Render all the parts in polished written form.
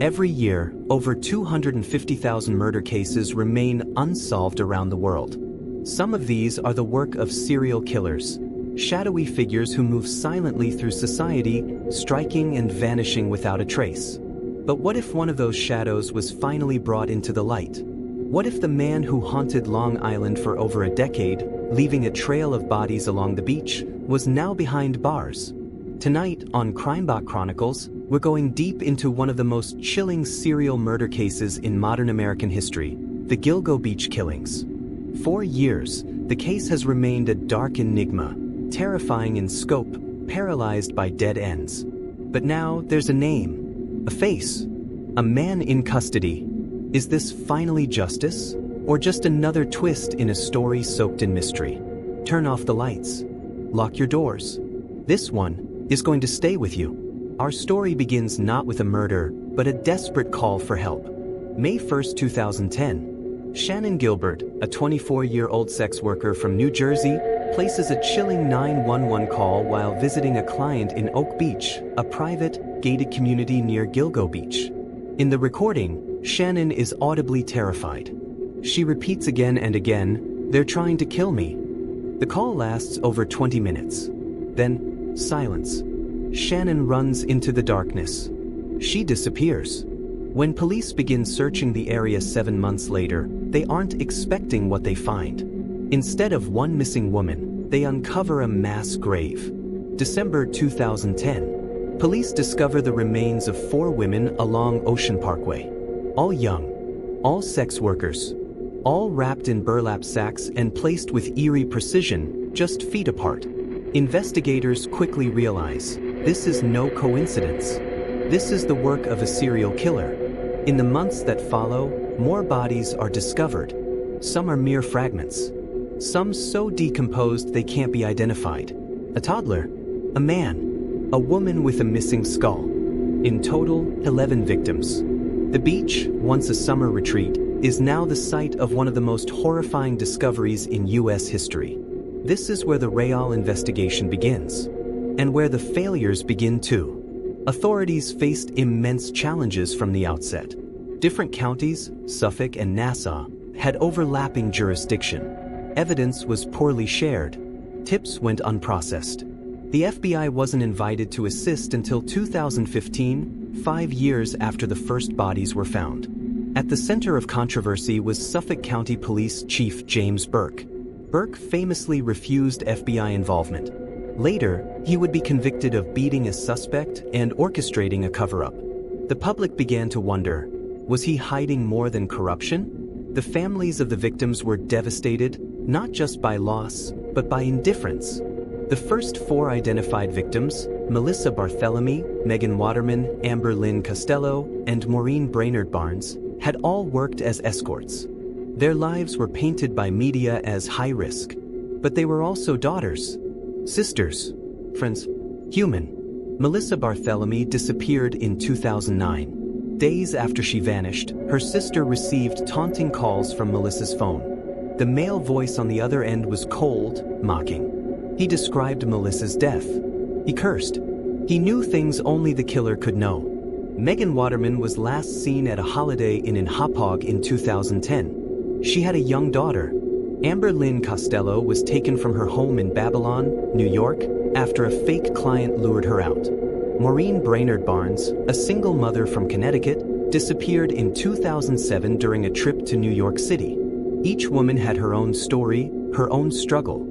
Every year, over 250,000 murder cases remain unsolved around the world. Some of these are the work of serial killers, shadowy figures who move silently through society, striking and vanishing without a trace. But what if one of those shadows was finally brought into the light? What if the man who haunted Long Island for over a decade, leaving a trail of bodies along the beach, was now behind bars? Tonight on Crimebot Chronicles, we're going deep into one of the most chilling serial murder cases in modern American history, the Gilgo Beach killings. For years, the case has remained a dark enigma, terrifying in scope, paralyzed by dead ends. But now there's a name, a face, a man in custody. Is this finally justice, or just another twist in a story soaked in mystery? Turn off the lights. Lock your doors. This one is going to stay with you. Our story begins not with a murder, but a desperate call for help. May 1st, 2010. Shannan Gilbert, a 24-year-old sex worker from New Jersey, places a chilling 911 call while visiting a client in Oak Beach, a private, gated community near Gilgo Beach. In the recording, Shannan is audibly terrified. She repeats again and again, "They're trying to kill me." The call lasts over 20 minutes. Then, silence. Shannan runs into the darkness. She disappears. When police begin searching the area 7 months later, they aren't expecting what they find. Instead of one missing woman, they uncover a mass grave. December 2010. Police discover the remains of 4 women along Ocean Parkway. All young, all sex workers, all wrapped in burlap sacks and placed with eerie precision, just feet apart. Investigators quickly realize this is no coincidence. This is the work of a serial killer. In the months that follow, more bodies are discovered. Some are mere fragments. Some so decomposed they can't be identified. A toddler, a man, a woman with a missing skull. In total, 11 victims. The beach, once a summer retreat, is now the site of one of the most horrifying discoveries in U.S. history. This is where the real investigation begins, and where the failures begin too. Authorities faced immense challenges from the outset. Different counties, Suffolk and Nassau, had overlapping jurisdiction. Evidence was poorly shared. Tips went unprocessed. The FBI wasn't invited to assist until 2015, 5 years after the first bodies were found. At the center of controversy was Suffolk County Police Chief James Burke. Burke famously refused FBI involvement. Later, he would be convicted of beating a suspect and orchestrating a cover-up. The public began to wonder, was he hiding more than corruption? The families of the victims were devastated, not just by loss, but by indifference. The first 4 identified victims, Melissa Barthelemy, Megan Waterman, Amber Lynn Costello, and Maureen Brainerd Barnes, had all worked as escorts. Their lives were painted by media as high risk, but they were also daughters, sisters, friends, human. Melissa Barthelemy disappeared in 2009. Days after she vanished, her sister received taunting calls from Melissa's phone. The male voice on the other end was cold, mocking. He described Melissa's death. He cursed. He knew things only the killer could know. Megan Waterman was last seen at a Holiday Inn in Hauppauge in 2010. She had a young daughter. Amber Lynn Costello was taken from her home in Babylon, New York, after a fake client lured her out. Maureen Brainerd Barnes, a single mother from Connecticut, disappeared in 2007 during a trip to New York City. Each woman had her own story, her own struggle,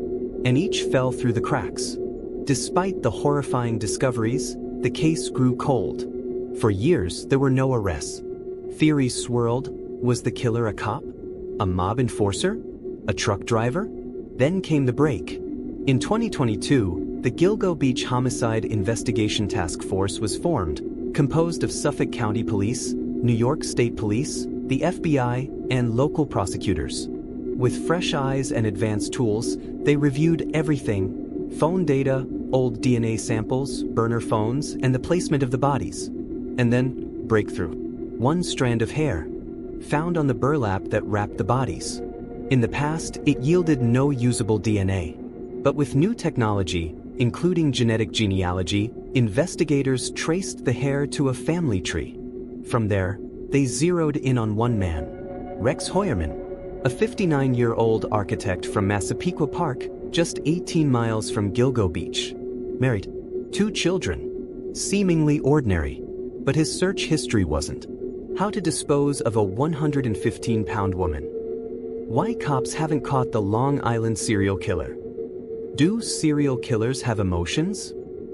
and each fell through the cracks. Despite the horrifying discoveries, the case grew cold. For years, there were no arrests. Theories swirled. Was the killer a cop? A mob enforcer? A truck driver? Then came the break. In 2022, the Gilgo Beach Homicide Investigation Task Force was formed, composed of Suffolk County Police, New York State Police, the FBI, and local prosecutors. With fresh eyes and advanced tools, they reviewed everything: phone data, old DNA samples, burner phones, and the placement of the bodies. And then, breakthrough. One strand of hair, found on the burlap that wrapped the bodies. In the past, it yielded no usable DNA. But with new technology, including genetic genealogy, investigators traced the hair to a family tree. From there, they zeroed in on one man, Rex Heuermann, a 59-year-old architect from Massapequa Park, just 18 miles from Gilgo Beach. Married, 2 children. Seemingly ordinary, but his search history wasn't. How to dispose of a 115-pound woman. Why cops haven't caught the Long Island serial killer. Do serial killers have emotions?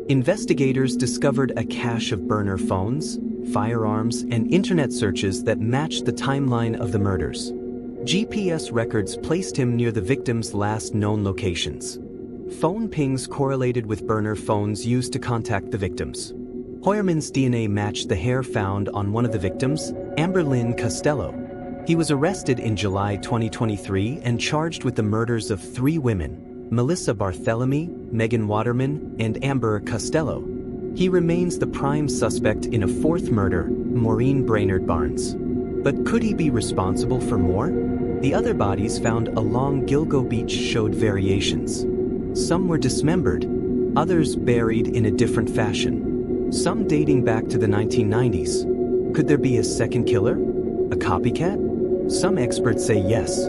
Investigators discovered a cache of burner phones, firearms, and internet searches that matched the timeline of the murders. GPS records placed him near the victim's last known locations. Phone pings correlated with burner phones used to contact the victims. Heuermann's DNA matched the hair found on one of the victims, Amber Lynn Costello. He was arrested in July 2023 and charged with the murders of 3 women, Melissa Barthelemy, Megan Waterman, and Amber Costello. He remains the prime suspect in a 4th murder, Maureen Brainerd Barnes. But could he be responsible for more? The other bodies found along Gilgo Beach showed variations. Some were dismembered, others buried in a different fashion. Some dating back to the 1990s. Could there be a second killer? A copycat? Some experts say yes.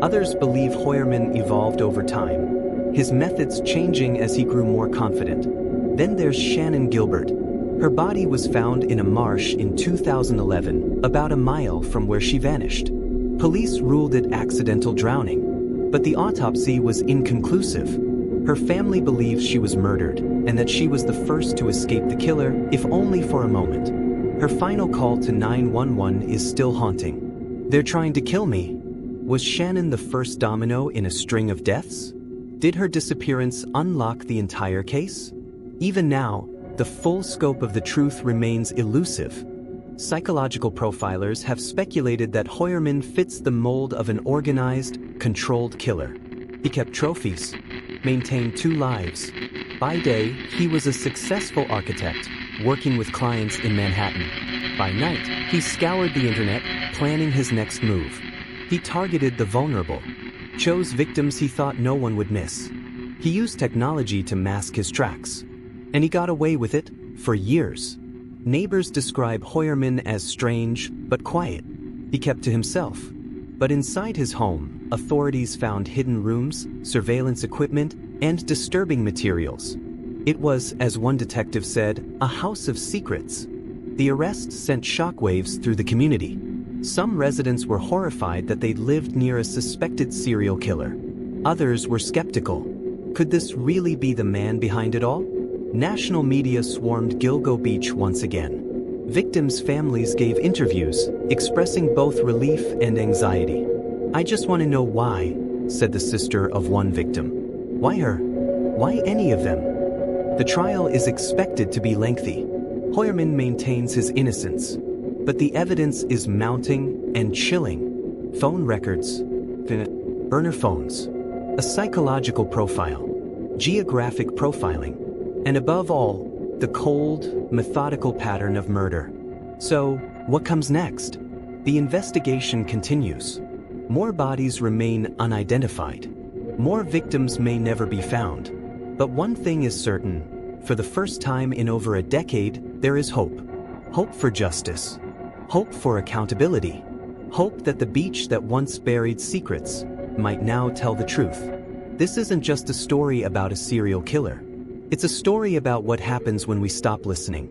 Others believe Heuermann evolved over time, his methods changing as he grew more confident. Then there's Shannan Gilbert. Her body was found in a marsh in 2011, about a mile from where she vanished. Police ruled it accidental drowning, but the autopsy was inconclusive. Her family believes she was murdered, and that she was the first to escape the killer, if only for a moment. Her final call to 911 is still haunting. "They're trying to kill me." Was Shannan the first domino in a string of deaths? Did her disappearance unlock the entire case? Even now, the full scope of the truth remains elusive. Psychological profilers have speculated that Heuermann fits the mold of an organized, controlled killer. He kept trophies, maintained 2 lives. By day, he was a successful architect, working with clients in Manhattan. By night, he scoured the internet, planning his next move. He targeted the vulnerable, chose victims he thought no one would miss. He used technology to mask his tracks. And he got away with it for years. Neighbors describe Heuermann as strange but quiet. He kept to himself. But inside his home, authorities found hidden rooms, surveillance equipment, and disturbing materials. It was, as one detective said, a house of secrets. The arrest sent shockwaves through the community. Some residents were horrified that they'd lived near a suspected serial killer. Others were skeptical. Could this really be the man behind it all? National media swarmed Gilgo Beach once again. Victims' families gave interviews, expressing both relief and anxiety. "I just want to know why," said the sister of one victim. "Why her? Why any of them?" The trial is expected to be lengthy. Heuermann maintains his innocence, but the evidence is mounting and chilling. Phone records, burner phones, a psychological profile, geographic profiling, and above all, the cold, methodical pattern of murder. So, what comes next? The investigation continues. More bodies remain unidentified. More victims may never be found. But one thing is certain. For the first time in over a decade, there is hope. Hope for justice. Hope for accountability. Hope that the beach that once buried secrets might now tell the truth. This isn't just a story about a serial killer. It's a story about what happens when we stop listening,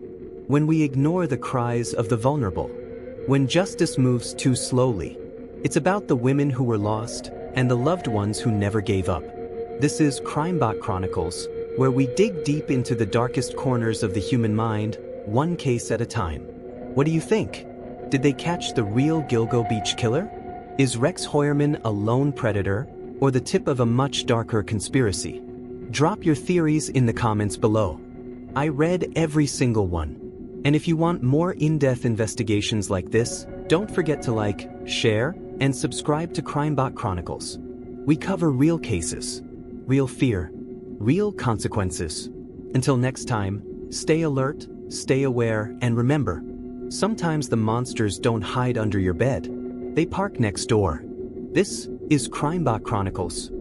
when we ignore the cries of the vulnerable, when justice moves too slowly. It's about the women who were lost and the loved ones who never gave up. This is Crimebot Chronicles, where we dig deep into the darkest corners of the human mind, one case at a time. What do you think? Did they catch the real Gilgo Beach killer? Is Rex Heuermann a lone predator or the tip of a much darker conspiracy? Drop your theories in the comments below. I read every single one. And if you want more in-depth investigations like this, don't forget to like, share, and subscribe to Crimebot Chronicles. We cover real cases, real fear, real consequences. Until next time, stay alert, stay aware, and remember, sometimes the monsters don't hide under your bed. They park next door. This is Crimebot Chronicles.